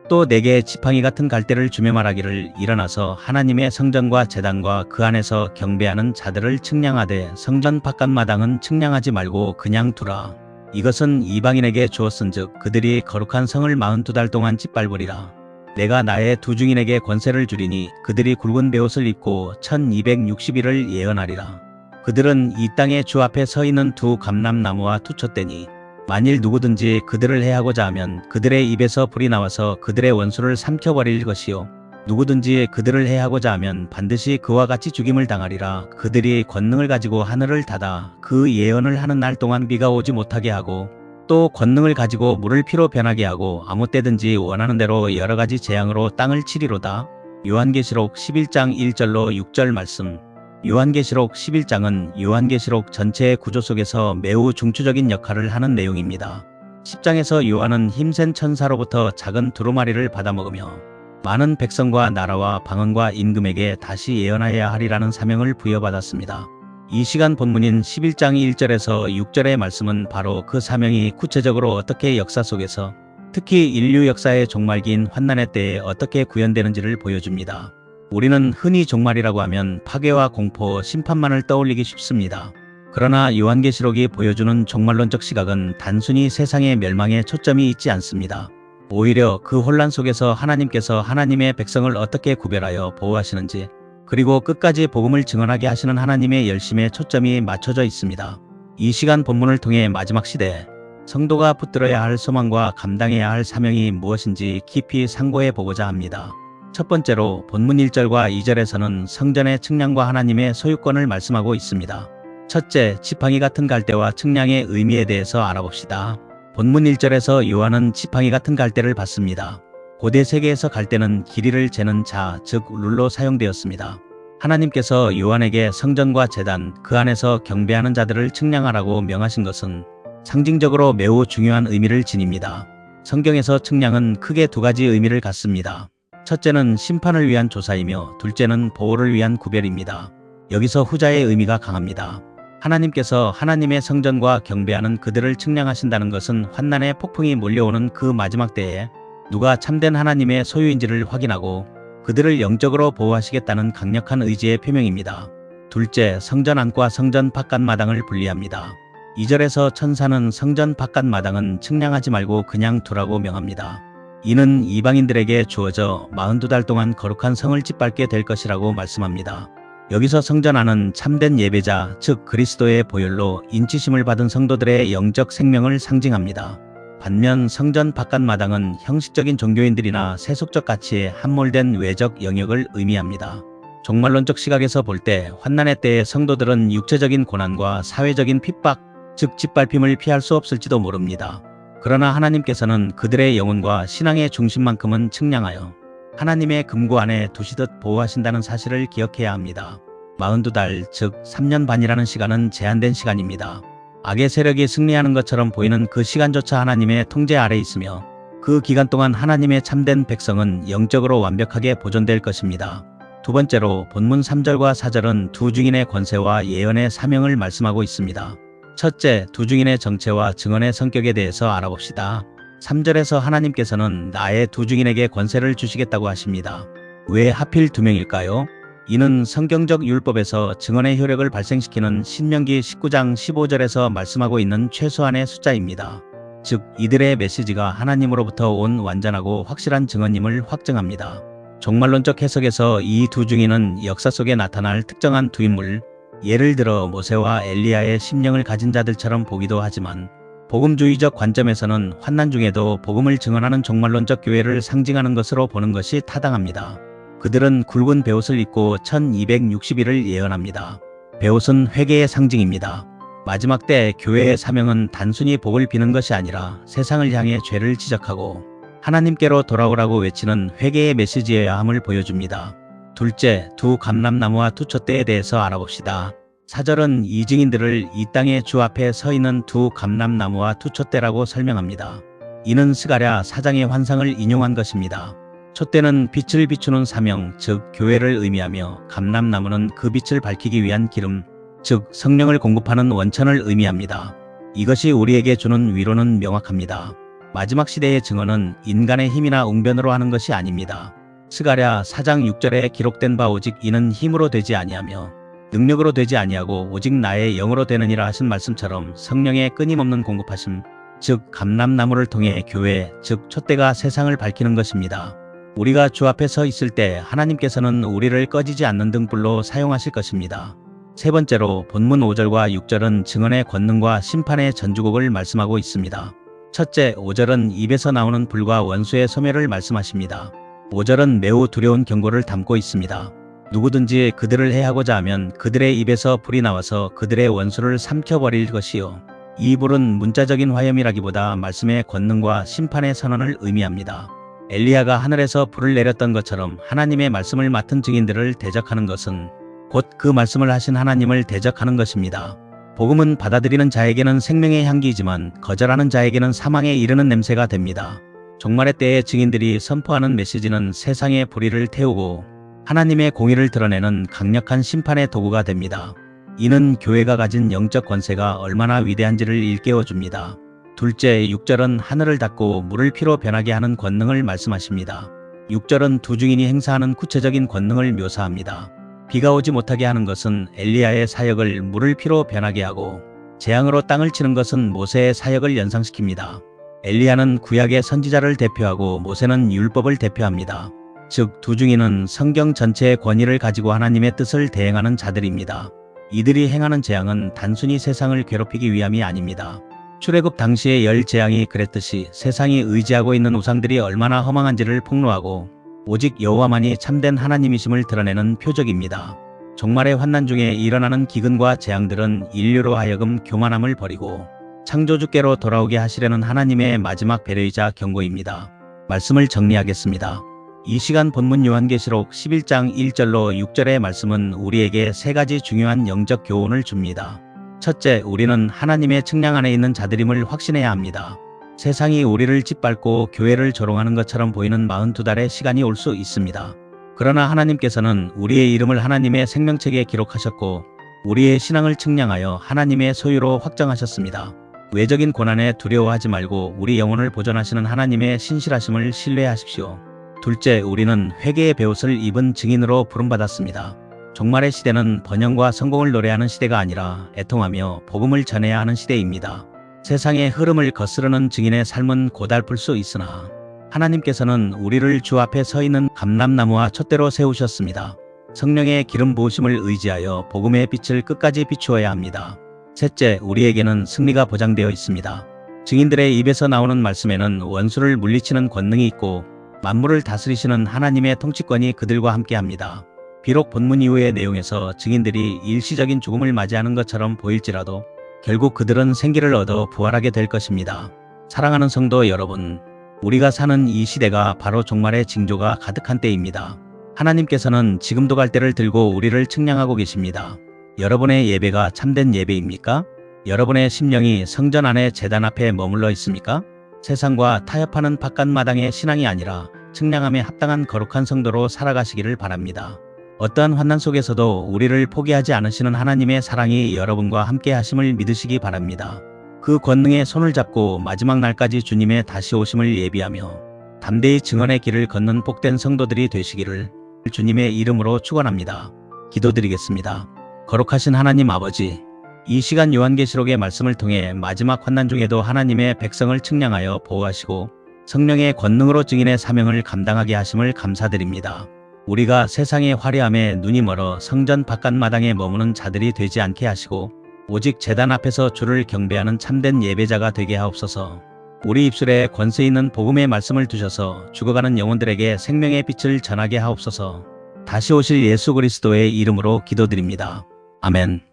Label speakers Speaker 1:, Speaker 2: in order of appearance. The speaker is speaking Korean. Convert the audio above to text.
Speaker 1: 또 내게 지팡이 같은 갈대를 주며 말하기를 일어나서 하나님의 성전과 제단과 그 안에서 경배하는 자들을 측량하되 성전 바깥마당은 측량하지 말고 그냥 두라. 이것은 이방인에게 주었은즉 그들이 거룩한 성을 42달 동안 짓밟으리라. 내가 나의 두 증인에게 권세를 주리니 그들이 굵은 베옷을 입고 1260일을 예언하리라. 그들은 이 땅의 주 앞에 서 있는 두 감람나무와 투초대니 만일 누구든지 그들을 해하고자 하면 그들의 입에서 불이 나와서 그들의 원수를 삼켜버릴 것이요 누구든지 그들을 해하고자 하면 반드시 그와 같이 죽임을 당하리라. 그들이 권능을 가지고 하늘을 닫아 그 예언을 하는 날 동안 비가 오지 못하게 하고 또 권능을 가지고 물을 피로 변하게 하고 아무 때든지 원하는 대로 여러가지 재앙으로 땅을 치리로다. 요한계시록 11장 1절로 6절 말씀. 요한계시록 11장은 요한계시록 전체의 구조 속에서 매우 중추적인 역할을 하는 내용입니다. 10장에서 요한은 힘센 천사로부터 작은 두루마리를 받아먹으며 많은 백성과 나라와 방언과 임금에게 다시 예언하여야 하리라는 사명을 부여받았습니다. 이 시간 본문인 11장 1절에서 6절의 말씀은 바로 그 사명이 구체적으로 어떻게 역사 속에서 특히 인류 역사의 종말기인 환난의 때에 어떻게 구현되는지를 보여줍니다. 우리는 흔히 종말이라고 하면 파괴와 공포, 심판만을 떠올리기 쉽습니다. 그러나 요한계시록이 보여주는 종말론적 시각은 단순히 세상의 멸망에 초점이 있지 않습니다. 오히려 그 혼란 속에서 하나님께서 하나님의 백성을 어떻게 구별하여 보호하시는지 그리고 끝까지 복음을 증언하게 하시는 하나님의 열심에 초점이 맞춰져 있습니다. 이 시간 본문을 통해 마지막 시대에 성도가 붙들어야 할 소망과 감당해야 할 사명이 무엇인지 깊이 상고해 보고자 합니다. 첫 번째로 본문 1절과 2절에서는 성전의 측량과 하나님의 소유권을 말씀하고 있습니다. 첫째, 지팡이 같은 갈대와 측량의 의미에 대해서 알아봅시다. 본문 1절에서 요한은 지팡이 같은 갈대를 봤습니다. 고대 세계에서 갈대는 길이를 재는 자, 즉 룰로 사용되었습니다. 하나님께서 요한에게 성전과 제단, 그 안에서 경배하는 자들을 측량하라고 명하신 것은 상징적으로 매우 중요한 의미를 지닙니다. 성경에서 측량은 크게 두 가지 의미를 갖습니다. 첫째는 심판을 위한 조사이며 둘째는 보호를 위한 구별입니다. 여기서 후자의 의미가 강합니다. 하나님께서 하나님의 성전과 경배하는 그들을 측량하신다는 것은 환난의 폭풍이 몰려오는 그 마지막 때에 누가 참된 하나님의 소유인지를 확인하고 그들을 영적으로 보호하시겠다는 강력한 의지의 표명입니다. 둘째, 성전 안과 성전 바깥 마당을 분리합니다. 2절에서 천사는 성전 바깥 마당은 측량하지 말고 그냥 두라고 명합니다. 이는 이방인들에게 주어져 42달 동안 거룩한 성을 짓밟게 될 것이라고 말씀합니다. 여기서 성전 안은 참된 예배자, 즉 그리스도의 보혈로 인치심을 받은 성도들의 영적 생명을 상징합니다. 반면 성전 바깥 마당은 형식적인 종교인들이나 세속적 가치에 함몰된 외적 영역을 의미합니다. 종말론적 시각에서 볼 때 환난의 때의 성도들은 육체적인 고난과 사회적인 핍박, 즉 짓밟힘을 피할 수 없을지도 모릅니다. 그러나 하나님께서는 그들의 영혼과 신앙의 중심만큼은 측량하여 하나님의 금고 안에 두시듯 보호하신다는 사실을 기억해야 합니다. 42달, 즉 3년 반이라는 시간은 제한된 시간입니다. 악의 세력이 승리하는 것처럼 보이는 그 시간조차 하나님의 통제 아래 있으며 그 기간 동안 하나님의 참된 백성은 영적으로 완벽하게 보존될 것입니다. 두 번째로 본문 3절과 4절은 두 증인의 권세와 예언의 사명을 말씀하고 있습니다. 첫째, 두 증인의 정체와 증언의 성격에 대해서 알아봅시다. 3절에서 하나님께서는 나의 두 증인에게 권세를 주시겠다고 하십니다. 왜 하필 두 명일까요? 이는 성경적 율법에서 증언의 효력을 발생시키는 신명기 19장 15절에서 말씀하고 있는 최소한의 숫자입니다. 즉 이들의 메시지가 하나님으로부터 온 완전하고 확실한 증언임을 확증합니다. 종말론적 해석에서 이 두 증인은 역사 속에 나타날 특정한 두 인물, 예를 들어 모세와 엘리야의 심령을 가진 자들처럼 보기도 하지만 복음주의적 관점에서는 환난 중에도 복음을 증언하는 종말론적 교회를 상징하는 것으로 보는 것이 타당합니다. 그들은 굵은 베옷을 입고 1260일을 예언합니다. 베옷은 회개의 상징입니다. 마지막 때 교회의 사명은 단순히 복을 비는 것이 아니라 세상을 향해 죄를 지적하고 하나님께로 돌아오라고 외치는 회개의 메시지여야 함을 보여줍니다. 둘째, 두 감람나무와 투초대에 대해서 알아봅시다. 4절은 이 증인들을 이 땅의 주 앞에 서 있는 두 감람나무와 투초대라고 설명합니다. 이는 스가랴 4장의 환상을 인용한 것입니다. 촛대는 빛을 비추는 사명, 즉 교회를 의미하며 감람나무는 그 빛을 밝히기 위한 기름, 즉 성령을 공급하는 원천을 의미합니다. 이것이 우리에게 주는 위로는 명확합니다. 마지막 시대의 증언은 인간의 힘이나 웅변으로 하는 것이 아닙니다. 스가랴 4장 6절에 기록된 바 오직 이는 힘으로 되지 아니하며 능력으로 되지 아니하고 오직 나의 영으로 되느니라 하신 말씀처럼 성령의 끊임없는 공급하심, 즉 감람나무를 통해 교회, 즉 촛대가 세상을 밝히는 것입니다. 우리가 주 앞에 서 있을 때 하나님께서는 우리를 꺼지지 않는 등불로 사용하실 것입니다. 세 번째로 본문 5절과 6절은 증언의 권능과 심판의 전주곡을 말씀하고 있습니다. 첫째, 5절은 입에서 나오는 불과 원수의 소멸을 말씀하십니다. 5절은 매우 두려운 경고를 담고 있습니다. 누구든지 그들을 해하고자 하면 그들의 입에서 불이 나와서 그들의 원수를 삼켜버릴 것이요. 이 불은 문자적인 화염이라기보다 말씀의 권능과 심판의 선언을 의미합니다. 엘리야가 하늘에서 불을 내렸던 것처럼 하나님의 말씀을 맡은 증인들을 대적하는 것은 곧 그 말씀을 하신 하나님을 대적하는 것입니다. 복음은 받아들이는 자에게는 생명의 향기이지만 거절하는 자에게는 사망에 이르는 냄새가 됩니다. 종말의 때에 증인들이 선포하는 메시지는 세상의 불의를 태우고 하나님의 공의를 드러내는 강력한 심판의 도구가 됩니다. 이는 교회가 가진 영적 권세가 얼마나 위대한지를 일깨워줍니다. 둘째, 6절은 하늘을 닫고 물을 피로 변하게 하는 권능을 말씀하십니다. 6절은 두 증인이 행사하는 구체적인 권능을 묘사합니다. 비가 오지 못하게 하는 것은 엘리야의 사역을 물을 피로 변하게 하고 재앙으로 땅을 치는 것은 모세의 사역을 연상시킵니다. 엘리야는 구약의 선지자를 대표하고 모세는 율법을 대표합니다. 즉 두 증인은 성경 전체의 권위를 가지고 하나님의 뜻을 대행하는 자들입니다. 이들이 행하는 재앙은 단순히 세상을 괴롭히기 위함이 아닙니다. 출애굽 당시의 열 재앙이 그랬듯이 세상이 의지하고 있는 우상들이 얼마나 허망한지를 폭로하고 오직 여호와만이 참된 하나님이심을 드러내는 표적입니다. 종말의 환난 중에 일어나는 기근과 재앙들은 인류로 하여금 교만함을 버리고 창조주께로 돌아오게 하시려는 하나님의 마지막 배려이자 경고입니다. 말씀을 정리하겠습니다. 이 시간 본문 요한계시록 11장 1절로 6절의 말씀은 우리에게 세 가지 중요한 영적 교훈을 줍니다. 첫째, 우리는 하나님의 측량 안에 있는 자들임을 확신해야 합니다. 세상이 우리를 짓밟고 교회를 조롱하는 것처럼 보이는 42달의 시간이 올 수 있습니다. 그러나 하나님께서는 우리의 이름을 하나님의 생명책에 기록하셨고 우리의 신앙을 측량하여 하나님의 소유로 확정하셨습니다. 외적인 고난에 두려워하지 말고 우리 영혼을 보존하시는 하나님의 신실하심을 신뢰하십시오. 둘째, 우리는 회개의 베옷을 입은 증인으로 부름받았습니다. 종말의 시대는 번영과 성공을 노래하는 시대가 아니라 애통하며 복음을 전해야 하는 시대입니다. 세상의 흐름을 거스르는 증인의 삶은 고달플 수 있으나 하나님께서는 우리를 주 앞에 서 있는 감람나무와 촛대로 세우셨습니다. 성령의 기름 부으심을 의지하여 복음의 빛을 끝까지 비추어야 합니다. 셋째, 우리에게는 승리가 보장되어 있습니다. 증인들의 입에서 나오는 말씀에는 원수를 물리치는 권능이 있고 만물을 다스리시는 하나님의 통치권이 그들과 함께합니다. 비록 본문 이후의 내용에서 증인들이 일시적인 죽음을 맞이하는 것처럼 보일지라도 결국 그들은 생기를 얻어 부활하게 될 것입니다. 사랑하는 성도 여러분, 우리가 사는 이 시대가 바로 종말의 징조가 가득한 때입니다. 하나님께서는 지금도 갈대를 들고 우리를 측량하고 계십니다. 여러분의 예배가 참된 예배입니까? 여러분의 심령이 성전 안에 제단 앞에 머물러 있습니까? 세상과 타협하는 바깥마당의 신앙이 아니라 측량함에 합당한 거룩한 성도로 살아가시기를 바랍니다. 어떠한 환난 속에서도 우리를 포기하지 않으시는 하나님의 사랑이 여러분과 함께 하심을 믿으시기 바랍니다. 그 권능의 손을 잡고 마지막 날까지 주님의 다시 오심을 예비하며 담대히 증언의 길을 걷는 복된 성도들이 되시기를 주님의 이름으로 축원합니다. 기도드리겠습니다. 거룩하신 하나님 아버지, 이 시간 요한계시록의 말씀을 통해 마지막 환난 중에도 하나님의 백성을 측량하여 보호하시고 성령의 권능으로 증인의 사명을 감당하게 하심을 감사드립니다. 우리가 세상의 화려함에 눈이 멀어 성전 바깥마당에 머무는 자들이 되지 않게 하시고 오직 제단 앞에서 주를 경배하는 참된 예배자가 되게 하옵소서. 우리 입술에 권세 있는 복음의 말씀을 두셔서 죽어가는 영혼들에게 생명의 빛을 전하게 하옵소서. 다시 오실 예수 그리스도의 이름으로 기도드립니다. 아멘.